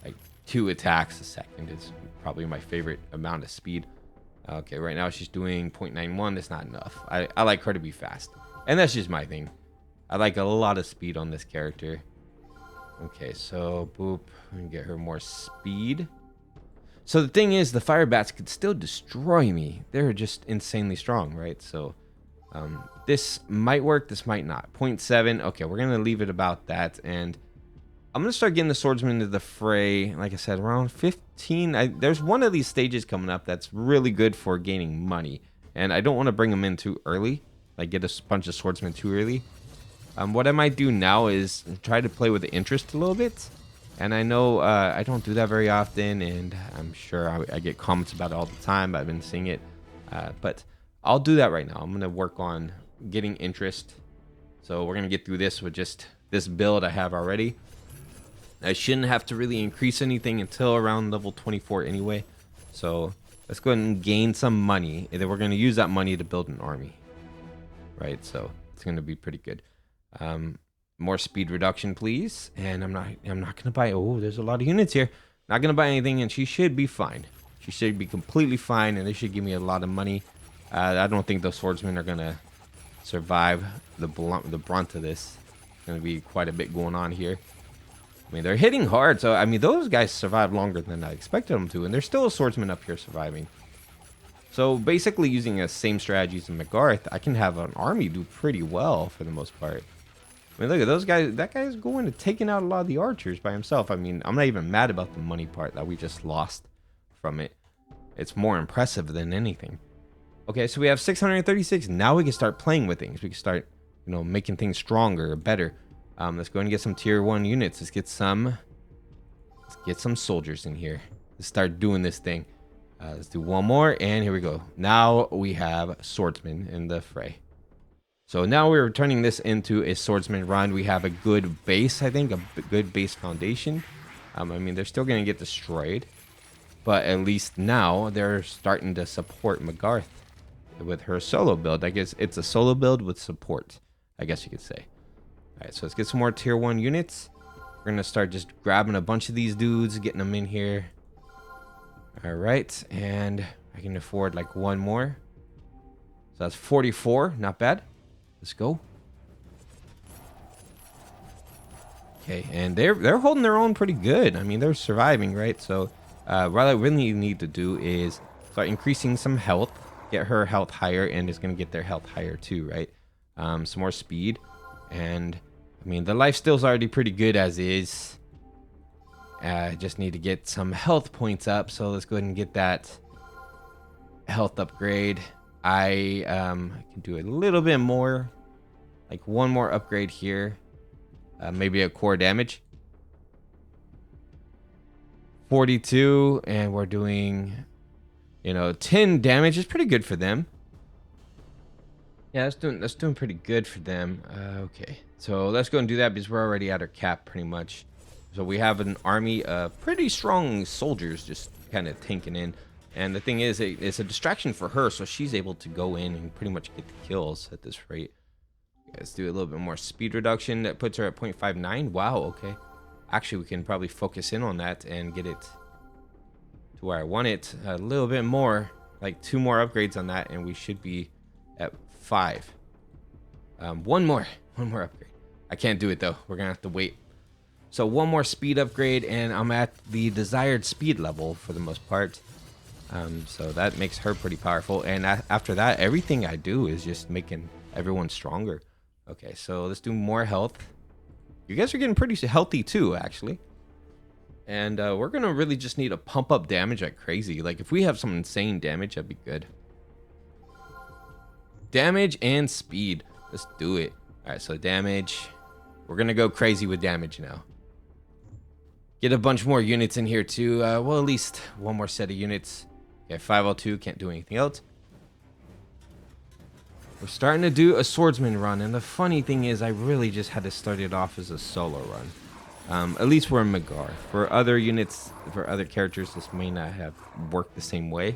like 2 attacks a second. It's probably my favorite amount of speed. Okay, right now she's doing 0.91. That's not enough. I like her to be fast. And that's just my thing. I like a lot of speed on this character. Okay, so boop. We can get her more speed. So the thing is, the Firebats could still destroy me. They're just insanely strong, right? So this might work, this might not. 0.7. Okay, we're going to leave it about that. And I'm going to start getting the swordsman into the fray. Like I said, around 15. There's one of these stages coming up that's really good for gaining money. and I don't want to bring them in too early, like get a bunch of swordsmen too early. What I might do now is try to play with the interest a little bit. And I know I don't do that very often, and I'm sure I get comments about it all the time. I've been seeing it. But I'll do that right now. I'm going to work on getting interest. So we're going to get through this with just this build I have already. I shouldn't have to really increase anything until around level 24 anyway. So let's go ahead and gain some money. And then we're going to use that money to build an army. Right? So it's going to be pretty good. More speed reduction, please. And I'm not gonna buy. Oh, there's a lot of units here. Not gonna buy anything, and she should be fine. She should be completely fine, and they should give me a lot of money. I don't think those swordsmen are gonna survive the brunt of this. Gonna be quite a bit going on here. I mean, they're hitting hard, so I mean, those guys survived longer than I expected them to, and there's still a swordsman up here surviving. So basically, using the same strategies in Magarth, I can have an army do pretty well for the most part. I mean, look at those guys. That guy's going to taking out a lot of the archers by himself. I mean, I'm not even mad about the money part that we just lost from it. It's more impressive than anything. Okay, so we have 636. Now we can start playing with things. We can start, you know, making things stronger, better. Let's go and get some tier 1 units. Let's get some soldiers in here. Let's start doing this thing. Let's do one more, and here we go. Now we have swordsmen in the fray. So now we're turning this into a swordsman run. We have a good base, I think, a good base foundation. I mean, they're still going to get destroyed, but at least now they're starting to support Magarth with her solo build. I guess it's a solo build with support, I guess you could say. All right, so let's get some more tier 1 units. We're going to start just grabbing a bunch of these dudes, getting them in here. All right, and I can afford like one more. So that's 44, not bad. Let's go. Okay, and they're holding their own pretty good. I mean, they're surviving, right? So what I really need to do is start increasing some health, get her health higher, and it's gonna get their health higher too, right? Some more speed, and I mean the lifesteal's already pretty good as is. I just need to get some health points up, so let's go ahead and get that health upgrade. I can do a little bit more, like one more upgrade here, maybe a core damage. 42, and we're doing, you know, 10 damage is pretty good for them. Yeah, that's doing pretty good for them. Okay, so let's go and do that because we're already at our cap pretty much. So we have an army of pretty strong soldiers just kind of tanking in. And the thing is, it's a distraction for her, so she's able to go in and pretty much get the kills at this rate. Let's do a little bit more speed reduction. That puts her at 0.59. Wow, okay. Actually, we can probably focus in on that and get it to where I want it. A little bit more, like 2 more upgrades on that, and we should be at 5. One more upgrade. I can't do it, though. We're going to have to wait. So one more speed upgrade, and I'm at the desired speed level for the most part. So that makes her pretty powerful, and after that, everything I do is just making everyone stronger. Okay, so let's do more health. You guys are getting pretty healthy too, actually. And we're gonna really just need to pump up damage like crazy. Like if we have some insane damage, that'd be good. Damage and speed. Let's do it. All right, so damage. We're gonna go crazy with damage now. Get a bunch more units in here too. Well, at least one more set of units. Okay, 502, can't do anything else. We're starting to do a swordsman run, and the funny thing is I really just had to start it off as a solo run. At least we're in Magarth. For other units, for other characters, this may not have worked the same way.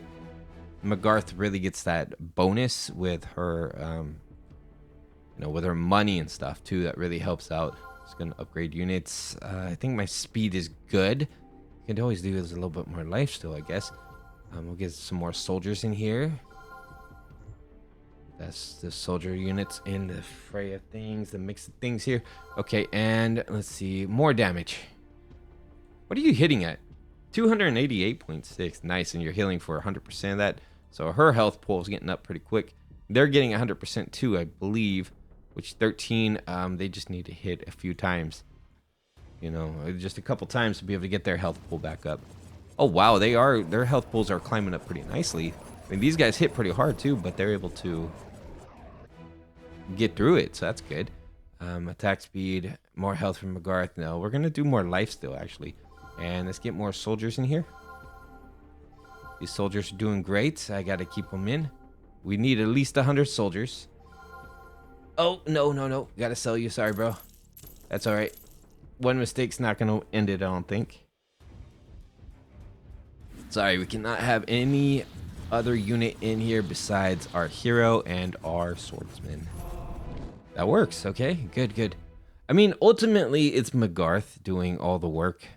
Magarth really gets that bonus with her, you know, with her money and stuff too. That really helps out. Just gonna upgrade units. I think my speed is good. You can always do is a little bit more life still, I guess. We'll get some more soldiers in here. That's the soldier units in the fray of things, the mix of things here. Okay, and let's see, more damage. What are you hitting at? 288.6. Nice, and you're healing for 100% of that. So her health pool is getting up pretty quick. They're getting 100% too, I believe. Which 13, they just need to hit a few times. You know, just a couple times to be able to get their health pool back up. Oh wow, their health pools are climbing up pretty nicely. I mean, these guys hit pretty hard too, but they're able to get through it, so that's good. Attack speed, more health from Magarth. No, we're gonna do more life still, actually. And let's get more soldiers in here. These soldiers are doing great. I gotta keep them in. We need at least 100 soldiers. Oh, no. Gotta sell you. Sorry, bro. That's all right. One mistake's not gonna end it, I don't think. Sorry, we cannot have any other unit in here besides our hero and our swordsman. That works. Okay, good. I mean, ultimately, it's Magarth doing all the work,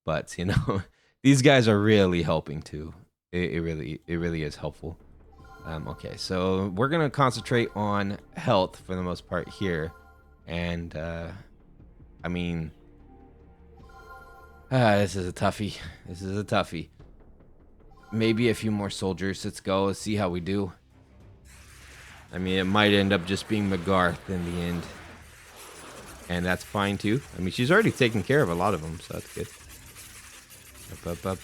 but you know, these guys are really helping too. It really is helpful. Okay, so we're gonna concentrate on health for the most part here, and I mean, this is a toughie. Maybe a few more soldiers. Let's go. Let's see how we do. I mean, it might end up just being Magarth in the end. And that's fine, too. I mean, she's already taken care of a lot of them, so that's good.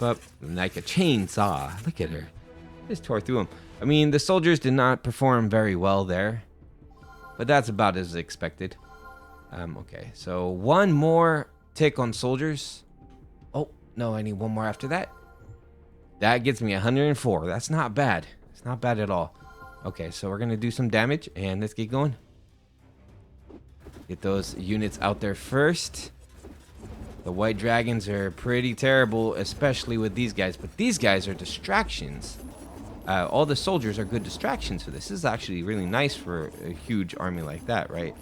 Up. Like a chainsaw. Look at her. Just tore through them. I mean, the soldiers did not perform very well there. But that's about as expected. Okay, so one more tick on soldiers. Oh, no, I need one more after that. That gets me 104. That's not bad. It's not bad at all. Okay, so we're going to do some damage, and let's get going. Get those units out there first. The white dragons are pretty terrible, especially with these guys, but these guys are distractions. All the soldiers are good distractions for this. This is actually really nice for a huge army like that, right?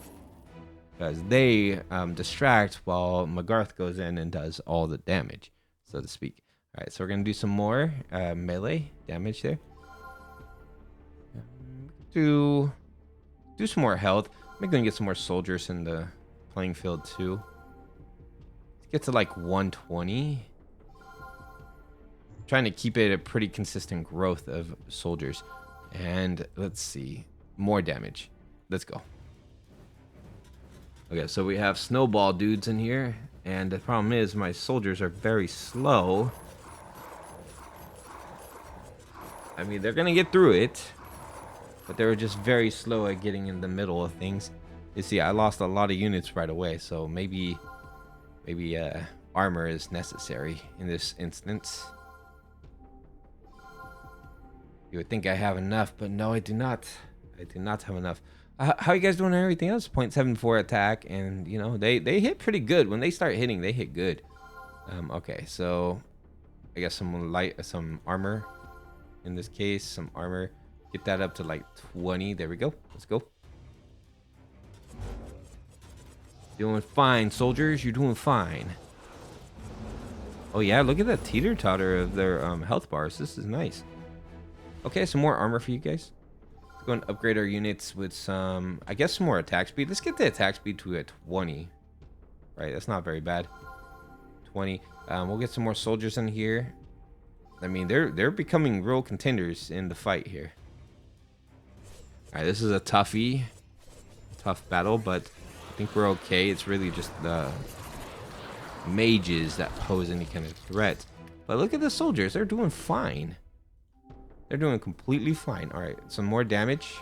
Because they distract while Magarth goes in and does all the damage, so to speak. All right, so we're going to do some more melee damage there. Do some more health. I'm going to get some more soldiers in the playing field too. Let's get to like 120. Trying to keep it a pretty consistent growth of soldiers. And let's see. More damage. Let's go. Okay, so we have snowball dudes in here. And the problem is my soldiers are very slow. I mean, they're going to get through it. But they were just very slow at getting in the middle of things. You see, I lost a lot of units right away, so maybe armor is necessary in this instance. You would think I have enough, but no, I do not. I do not have enough. How are you guys doing on everything else? 0.74 attack, and you know they hit pretty good. When they start hitting, they hit good. Okay, so I guess some armor. In this case, some armor. Get that up to like 20. There we go. Let's go. Doing fine, soldiers. You're doing fine. Oh yeah, look at that teeter-totter of their health bars. This is nice. Okay, some more armor for you guys. Let's go and upgrade our units with some, I guess, some more attack speed. Let's get the attack speed to a 20. Right, that's not very bad. 20. We'll get some more soldiers in here. I mean, they're becoming real contenders in the fight here. All right, this is a tough battle, but I think we're okay. It's really just the mages that pose any kind of threat. But look at the soldiers. They're doing fine. They're doing completely fine. All right, some more damage.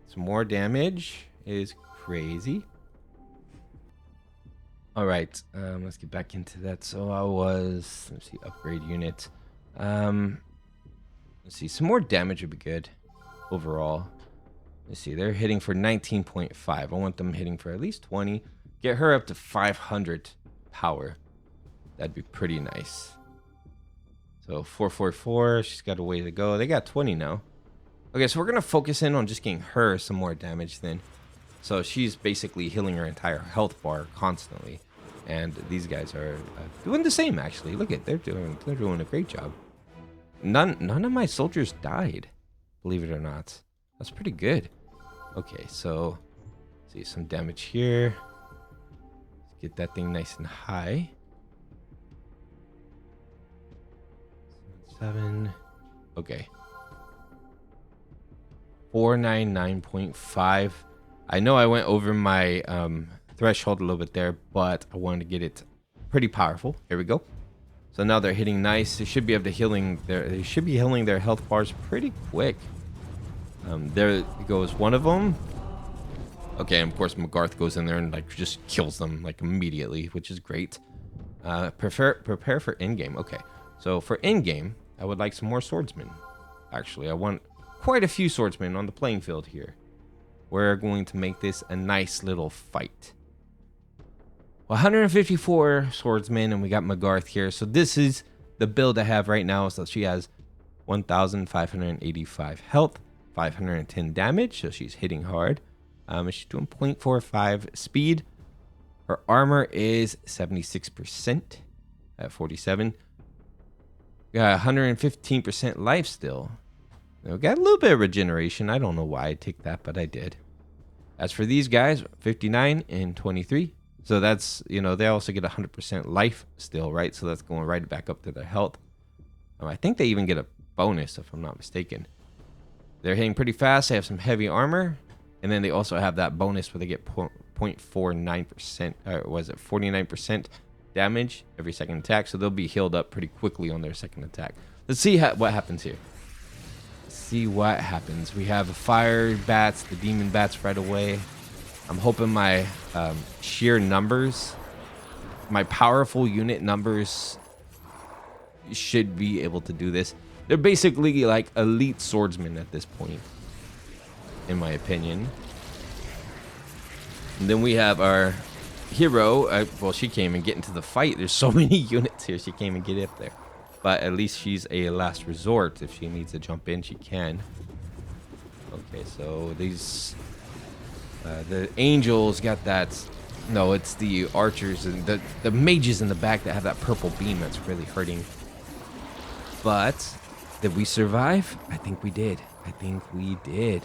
Some more damage is crazy. All right, let's get back into that. So let's see, upgrade unit. Let's see, some more damage would be good. Overall, let's see, they're hitting for 19.5. I want them hitting for at least 20. Get her up to 500 power. That'd be pretty nice. So 444, she's got a way to go. They got 20 now. Okay, so we're gonna focus in on just getting her some more damage then. So she's basically healing her entire health bar constantly, and these guys are doing the same. Actually, look at they're doing a great job. None of my soldiers died. Believe it or not. That's pretty good. Okay, so see some damage here. Let's get that thing nice and high. 7. Okay. 499.5. I know I went over my threshold a little bit there, but I wanted to get it pretty powerful. Here we go. So now they're hitting nice. They should be able to they should be healing their health bars pretty quick. There goes one of them. Okay, and of course Magarth goes in there and like just kills them like immediately, which is great. Prepare for in-game. Okay, so for in-game, I would like some more swordsmen. Actually, I want quite a few swordsmen on the playing field here. We're going to make this a nice little fight. 154 swordsmen, and we got Magarth here. So this is the build I have right now. So she has 1,585 health, 510 damage. So she's hitting hard. She's doing 0.45 speed. Her armor is 76% at 47. Got 115% life still. We got a little bit of regeneration. I don't know why I take that, but I did. As for these guys, 59 and 23. So that's, you know, they also get 100% life still, right? So that's going right back up to their health. I think they even get a bonus, if I'm not mistaken. They're hitting pretty fast. They have some heavy armor. And then they also have that bonus where they get 0.49%, or was it 49% damage every second attack. So they'll be healed up pretty quickly on their second attack. Let's see what happens here. See what happens. We have the Firebats, the demon bats right away. I'm hoping my sheer numbers, my powerful unit numbers should be able to do this. They're basically like elite swordsmen at this point, in my opinion. And then we have our hero. Well, she can't even get into the fight. There's so many units here. She can't even get up there. But at least she's a last resort. If she needs to jump in, she can. Okay, so these... the angels got that... No, it's the archers and the mages in the back that have that purple beam that's really hurting. But did we survive? I think we did. I think we did.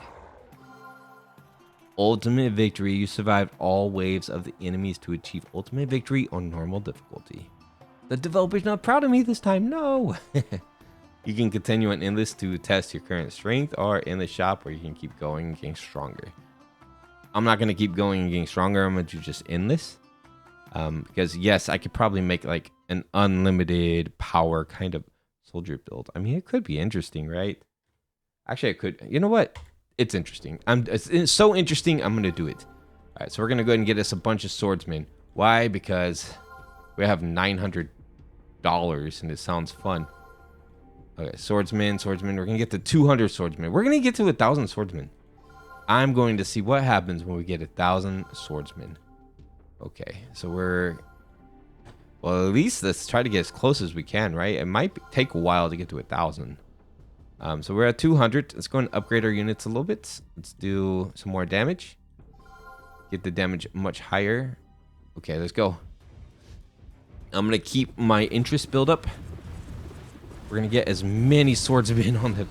Ultimate victory. You survived all waves of the enemies to achieve ultimate victory on normal difficulty. The developer's not proud of me this time. No. You can continue on endless to test your current strength, or in the shop where you can keep going and getting stronger. I'm not going to keep going and getting stronger. I'm going to do just endless. Because yes, I could probably make like an unlimited power kind of soldier build. I mean, it could be interesting, right? Actually, I could. You know what? It's interesting. It's so interesting, I'm going to do it. All right, so we're going to go ahead and get us a bunch of swordsmen. Why? Because we have $900 and it sounds fun. Okay, swordsmen. We're going to get to 200 swordsmen. We're going to get to 1,000 swordsmen. I'm going to see what happens when we get 1,000 swordsmen. Okay, so we're... Well, at least let's try to get as close as we can, right? It might take a while to get to 1,000. So we're at 200. Let's go and upgrade our units a little bit. Let's do some more damage. Get the damage much higher. Okay, let's go. I'm going to keep my interest build up. We're going to get as many swordsmen on the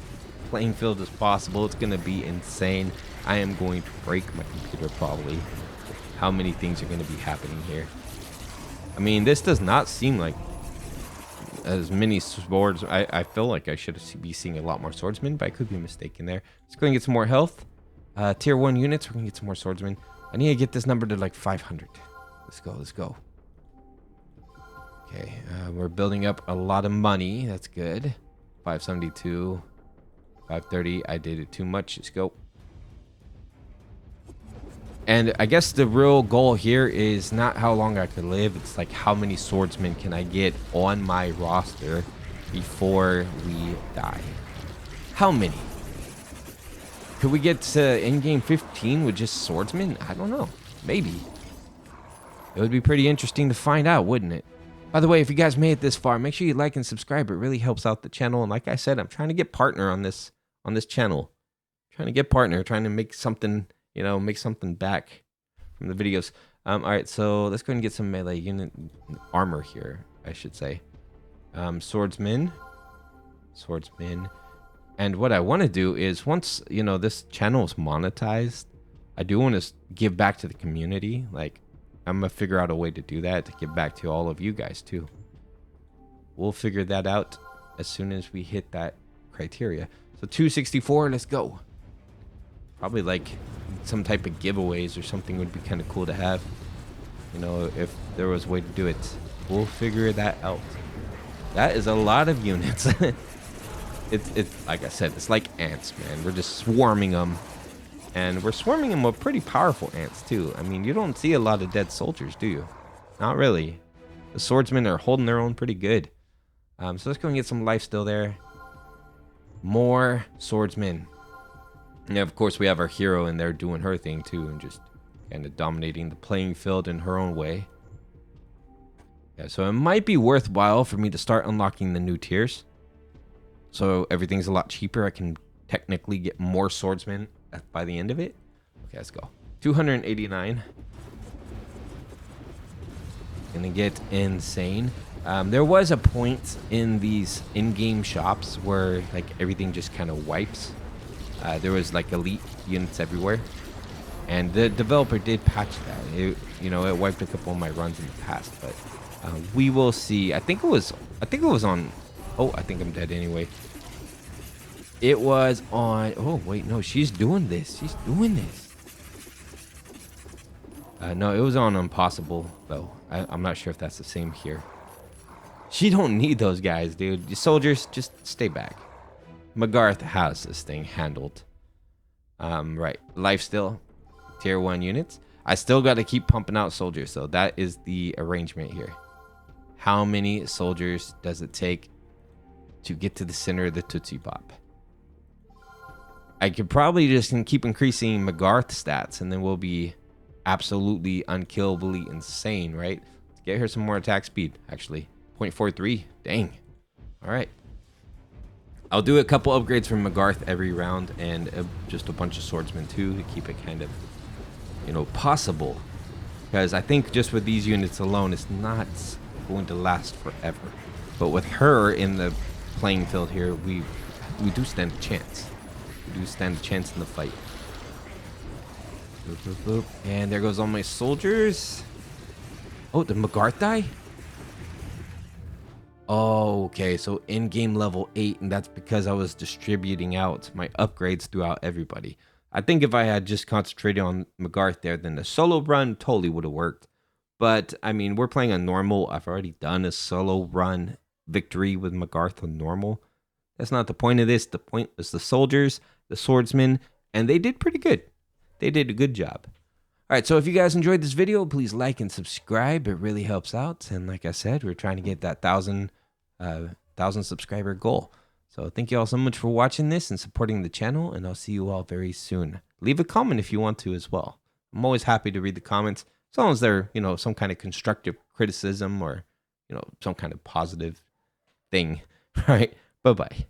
playing field as possible. It's going to be insane. I am going to break my computer probably. How many things are going to be happening here? I mean, this does not seem like as many swords. I feel like I should be seeing a lot more swordsmen, but I could be mistaken there. Let's go and get some more health. Tier 1 units, we're going to get some more swordsmen. I need to get this number to like 500. Let's go, let's go. Okay, we're building up a lot of money. That's good. 572, 530. I did it too much. Let's go. And I guess the real goal here is not how long I could live. It's like how many swordsmen can I get on my roster before we die. How many? Could we get to in-game 15 with just swordsmen? I don't know. Maybe. It would be pretty interesting to find out, wouldn't it? By the way, if you guys made it this far, make sure you like and subscribe. It really helps out the channel. And like I said, I'm trying to get partner on this channel. Trying to get partner, trying to make something... You know, make something back from the videos. All right, so let's go ahead and get some melee unit armor here, I should say. Swordsmen. And what I want to do is once, you know, this channel is monetized, I do want to give back to the community. Like, I'm going to figure out a way to do that, to give back to all of you guys, too. We'll figure that out as soon as we hit that criteria. So 264, let's go. Probably like some type of giveaways or something would be kind of cool to have. You know, if there was a way to do it. We'll figure that out. That is a lot of units. It's like I said, it's like ants, man. We're just swarming them. And we're swarming them with pretty powerful ants, too. I mean, you don't see a lot of dead soldiers, do you? Not really. The swordsmen are holding their own pretty good. So let's go and get some life still there. More swordsmen. And of course, we have our hero in there doing her thing, too. And just kind of dominating the playing field in her own way. Yeah, so it might be worthwhile for me to start unlocking the new tiers. So everything's a lot cheaper. I can technically get more swordsmen by the end of it. Okay, let's go. 289. Gonna get insane. There was a point in these in-game shops where like everything just kind of wipes. There was like elite units everywhere, and the developer did patch that. It wiped a couple of my runs in the past, but we will see. I think it was on. Oh, I think I'm dead anyway. It was on. Oh wait, no, she's doing this. She's doing this. No, it was on Impossible though. I'm not sure if that's the same here. She don't need those guys, dude. The soldiers, just stay back. Magarth has this thing handled. Right. Life still. Tier 1 units. I still got to keep pumping out soldiers, so that is the arrangement here. How many soldiers does it take to get to the center of the Tootsie Pop? I could probably just keep increasing Magarth stats, and then we'll be absolutely unkillably insane, right? Let's get her some more attack speed, actually. 0.43. Dang. All right. I'll do a couple upgrades from Magarth every round, and just a bunch of swordsmen too, to keep it kind of, possible. Because I think just with these units alone, it's not going to last forever. But with her in the playing field here, we do stand a chance. We do stand a chance in the fight. Boop, boop, boop. And there goes all my soldiers. Oh, did Magarth die? Oh, okay, so in-game level 8, and that's because I was distributing out my upgrades throughout everybody. I think if I had just concentrated on Magarth there, then the solo run totally would have worked. But, I mean, we're playing on normal. I've already done a solo run victory with Magarth on normal. That's not the point of this. The point was the soldiers, the swordsmen, and they did pretty good. They did a good job. All right, so if you guys enjoyed this video, please like and subscribe. It really helps out. And like I said, we're trying to get that 1,000 subscriber goal. So thank you all so much for watching this and supporting the channel, and I'll see you all very soon. Leave a comment if you want to as well. I'm always happy to read the comments, as long as they're, some kind of constructive criticism or, some kind of positive thing. All right, bye-bye.